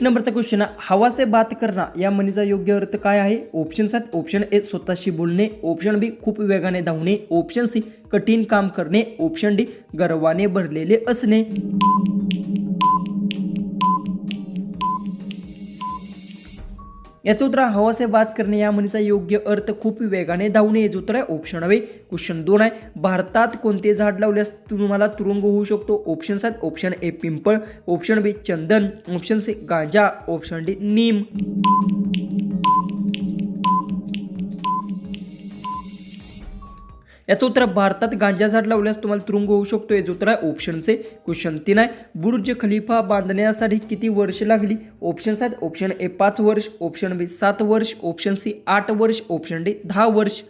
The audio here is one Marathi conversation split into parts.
एक नंबरचा क्वेश्चन आहे, हवा से बात करना या म्हणीचा योग्य अर्थ काय आहे? ऑप्शन्स आहेत. ऑप्शन ए स्वतःशी बोलणे, ऑप्शन बी खूप वेगाने धावणे, ऑप्शन सी कठीण काम करणे, ऑप्शन डी गर्वाने भरलेले असणे. याचं उत्तर हवा से बात करणे या म्हणीचा योग्य अर्थ खूप वेगाने धावणे. याचं उत्तर आहे ऑप्शन आहे. क्वेश्चन 2 आहे, भारतात कोणते झाड लावल्यास तुम्हाला तुरुंग होऊ शकतो? ऑप्शन्स आहेत. ऑप्शन ए पिंपळ, ऑप्शन बी चंदन, ऑप्शन सी गांजा, ऑप्शन डी नीम. याचं उत्तर भारतात गांजा झाड लावल्यास तुम्हाला तुरुंग होऊ शकतो. याचं उत्तर आहे ऑप्शन सी. क्वेश्चन 3 आहे, बुर्ज खलिफा बांधण्यासाठी किती वर्ष लागली? ऑप्शन्स आहेत. ऑप्शन ए 5 वर्ष, ऑप्शन बी 7 वर्ष, ऑप्शन सी 8 वर्ष, ऑप्शन डी 10 वर्ष.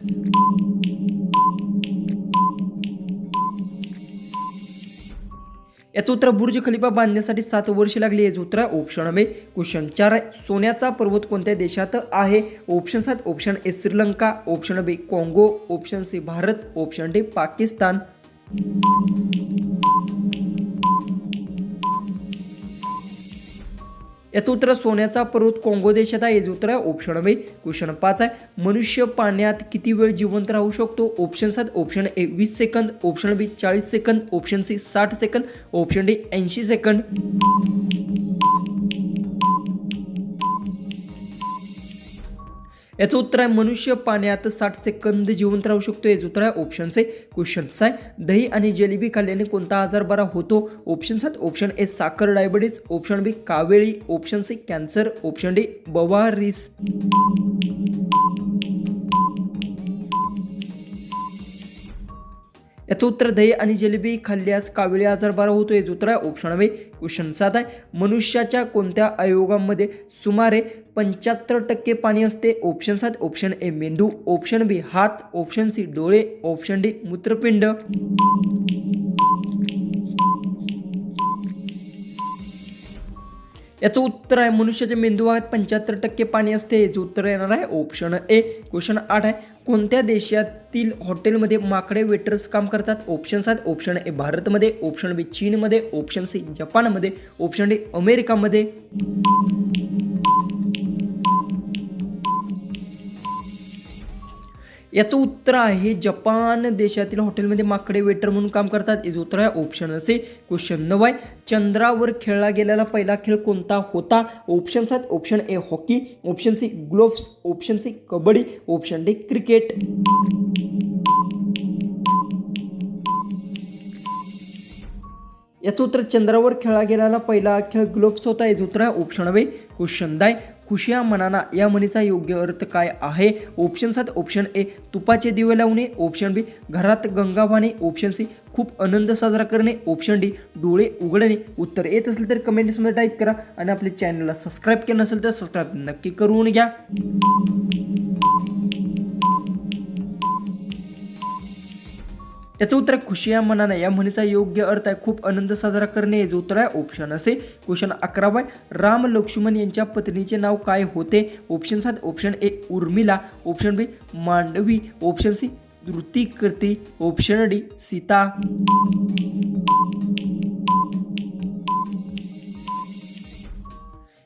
याचं उत्तर बुर्ज खलिफा बांधण्यासाठी 7 वर्ष लागली. याचं उत्तर ऑप्शन बी. क्वेश्चन 4 आहे, सोन्याचा पर्वत कोणत्या देशात आहे? ऑप्शन्स आहेत. Option A Sri Lanka, option B काँगो, option C Bharat, option D Pakistan. याचं उत्तर सोन्याचा पर्वत काँगो देशात आहे. याचं उत्तर आहे ऑप्शन बी. क्वेश्चन 5 आहे, मनुष्य पाण्यात किती वेळ जिवंत राहू शकतो? ऑप्शन्स आहेत. ऑप्शन ए 20 सेकंद, ऑप्शन बी 40 सेकंद, ऑप्शन सी 60 सेकंद, ऑप्शन डी 80 सेकंद. याचं उत्तर आहे मनुष्य पाण्यात 60 सेकंद जिवंत राहू शकतो. याचं उत्तर आहे ऑप्शन सी. क्वेश्चन 6 आहे, दही आणि जिलेबी खाल्ल्याने कोणता आजार बरा होतो? ऑप्शन्स आहेत. ऑप्शन ए साखर डायबिटीज, ऑप्शन बी कावेळी, option C cancer, option D बवारीस. याचं उत्तर दही आणि जिलेबी खाल्ल्यास काविळी आजार बरा होतो. याचं उत्तर आहे ऑप्शन बी. क्वेश्चन 7 आहे, मनुष्याच्या कोणत्या अवयवामध्ये सुमारे 75% पाणी असते? ऑप्शन्स आहेत. ऑप्शन ए मेंदू, ऑप्शन बी हात, ऑप्शन सी डोळे, ऑप्शन डी मूत्रपिंड. याचं उत्तर आहे मनुष्याच्या मेंदूत 75% पाणी असते. याचं उत्तर येणार आहे ऑप्शन ए. क्वेश्चन 8 आहे, कोणत्या देशातील हॉटेलमध्ये माकडे वेटर्स काम करतात? ऑप्शन्स आहेत. ऑप्शन ए भारतमध्ये, ऑप्शन बी चीनमध्ये, ऑप्शन सी जपानमध्ये, ऑप्शन डी अमेरिकामध्ये. याचं उत्तर आहे जपान देशातील हॉटेलमध्ये माकडे वेटर म्हणून काम करतात. याचं उत्तर आहे ऑप्शन सी. क्वेश्चन 9 आहे, चंद्रावर खेळला गेलेला पहिला खेळ कोणता होता? ऑप्शन्स आहेत. Option A hockey, option C gloves, option C kabaddi, option D cricket. याचं उत्तर चंद्रावर खेळला गेलेला पहिला खेळ ग्लोव्स होता. याचं उत्तर आहे ऑप्शन बी. क्वेश्चन 10, खुशिया मनाना या म्हणीचा योग्य अर्थ काय आहे? ऑप्शन्स आहेत. ऑप्शन ए तुपाचे दिवे लावणे, ऑप्शन बी घरात गंगा वाहणे, ऑप्शन सी खूप आनंद साजरा करणे, ऑप्शन डी डोळे उघडणे. उत्तर येत असेल तर कमेंट्समध्ये टाईप करा आणि आपल्या चॅनलला सबस्क्राईब केलं नसेल तर सबस्क्राईब नक्की करून घ्या. याचं उत्तर खुशिया मनाने या म्हणीचा योग्य अर्थ आहे खूप आनंद साजरा करणे. याचं उत्तर आहे ऑप्शन असे. क्वेश्चन 11 आहे, राम लक्ष्मण यांच्या पत्नीचे नाव काय होते? ऑप्शन्स आहेत. Option A Urmila, option B Mandavi, option C द्रुतिकीर्ती, ऑप्शन डी सीता.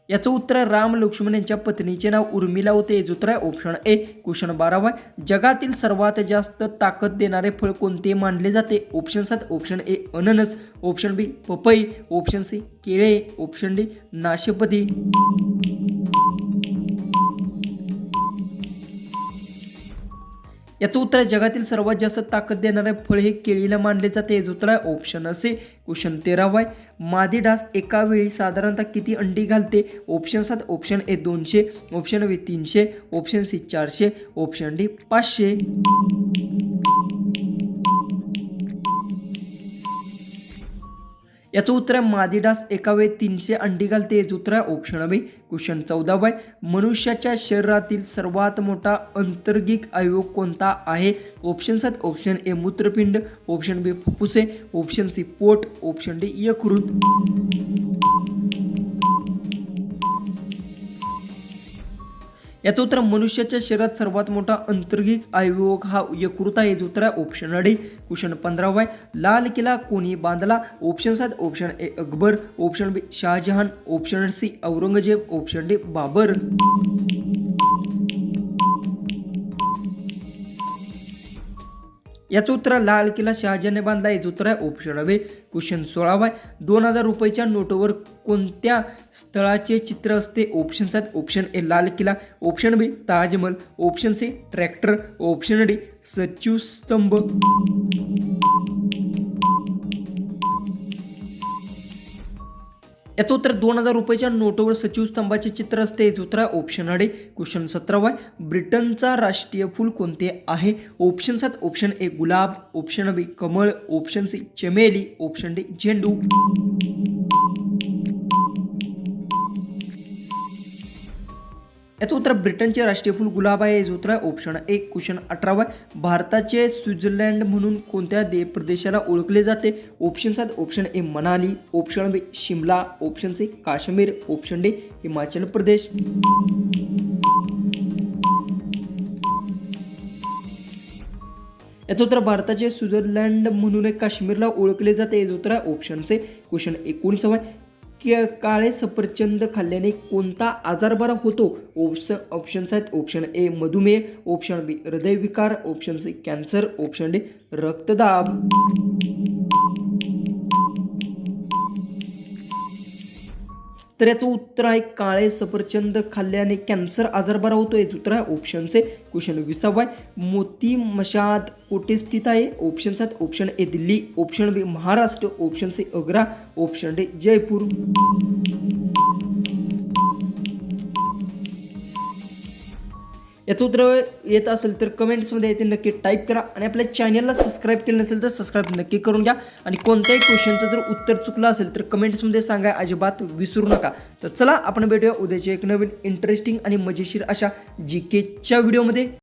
याचं उत्तर राम लक्ष्मण यांच्या पत्नीचे नाव उर्मिला होते. याचं उत्तर आहे ऑप्शन ए. क्वेश्चन 12 आहे, जगातील सर्वात जास्त ताकद देणारे फळ कोणते मानले जाते? ऑप्शन्स आहेत. ऑप्शन ए अननस, ऑप्शन बी पपई, ऑप्शन सी केळे, ऑप्शन डी नाशपती. याचं उत्तर जगातील सर्वात जास्त ताकद देणारे फळ हे केळीला मानले जाते. याचं उत्तर आहे ऑप्शन असे. क्वेश्चन 13 आहे, मादी डास एका वेळी साधारणतः किती अंडी घालते? ऑप्शन्स आहेत. Option A 200, option B 300, option C 400, option D 500. याचं उत्तर आहे मादी डास एका वेळी 300 अंडी घालते. याचं उत्तर आहे ऑप्शन बी. क्वेश्चन 14 आहे, मनुष्याच्या शरीरातील सर्वात मोठा अंतर्गिक अवयव कोणता आहे? ऑप्शन्स आहेत. ऑप्शन ए मूत्रपिंड, ऑप्शन बी फुफ्फुसे, ऑप्शन सी पोट, ऑप्शन डी यकृत. याचं उत्तर मनुष्याच्या शरीरात सर्वात मोठा अंतर्गिक अवयव हा यकृत आहे. याचं उत्तर आहे ऑप्शन डी. क्वेश्चन 15 आहे. लाल किल्ला कोणी बांधला? Option 7 option A Akbar, option B Shahjahan, option C Aurangzeb, option D Babur. याचं उत्तर लाल किल्ला शहाजहानने बांधला. याचं उत्तर आहे ऑप्शन बी. क्वेश्चन 16 आहे. 2000 रुपयाच्या नोटवर कोणत्या स्थळाचे चित्र असते? Option 7 option A Lal Qila, option B Taj Mahal, option C tractor, option D सचिव स्तंभ. याचं उत्तर 2000 रुपयाच्या नोटवर सचिव स्तंभाचे चित्र असते. याचं उत्तर आहे ऑप्शन डी. क्वेश्चन 17 आहे. ब्रिटनचा राष्ट्रीय फूल कोणते आहे? ऑप्शन 7 ऑप्शन ए गुलाब, ऑप्शन बी कमळ, ऑप्शन सी चमेली, ऑप्शन डी झेंडू. याचं उत्तर ब्रिटनचे राष्ट्रीय फूल गुलाब आहे. याचं उत्तर आहे ऑप्शन ए. क्वेश्चन 18 आहे. भारताचे स्वित्झर्लंड म्हणून कोणत्या प्रदेशाला ओळखले जाते? Option 7 option A Manali, option B Shimla, option C Kashmir, option D Himachal Pradesh. याचं उत्तर भारताचे स्वित्झर्लंड म्हणून काश्मीरला ओळखले जाते. याचं उत्तर आहे ऑप्शन सी. क्वेश्चन 19 आहे. काळे सफरचंद खाल्ल्याने कोणता आजार बरा होतो? ऑप्शन आहेत ऑप्शन ए मधुमेह, ऑप्शन बी हृदयविकार, option C cancer, option D रक्तदाब. तर याचं उत्तर आहे काळे सफरचंद खाल्ल्याने कॅन्सर आजार बरा होतो. याचं उत्तर आहे ऑप्शन सी. क्वेश्चन 20 आहे. मोती मशाद कोठे स्थित आहे? Option 7 option A Delhi, option B Maharashtra, option C Agra, option D Jaipur. याचं उत्तर येत असेल तर कमेंट्समध्ये येते नक्की टाईप करा आणि आपल्या चॅनलला सबस्क्राईब केलं नसेल तर सबस्क्राईब नक्की करून घ्या. आणि कोणत्याही क्वेश्चनचं जर उत्तर चुकलं असेल तर कमेंट्समध्ये सांगा, अजिबात विसरू नका. तर चला आपण भेटूया उद्याच्या एक नवीन इंटरेस्टिंग आणि मजेशीर अशा GKच्या व्हिडिओमध्ये.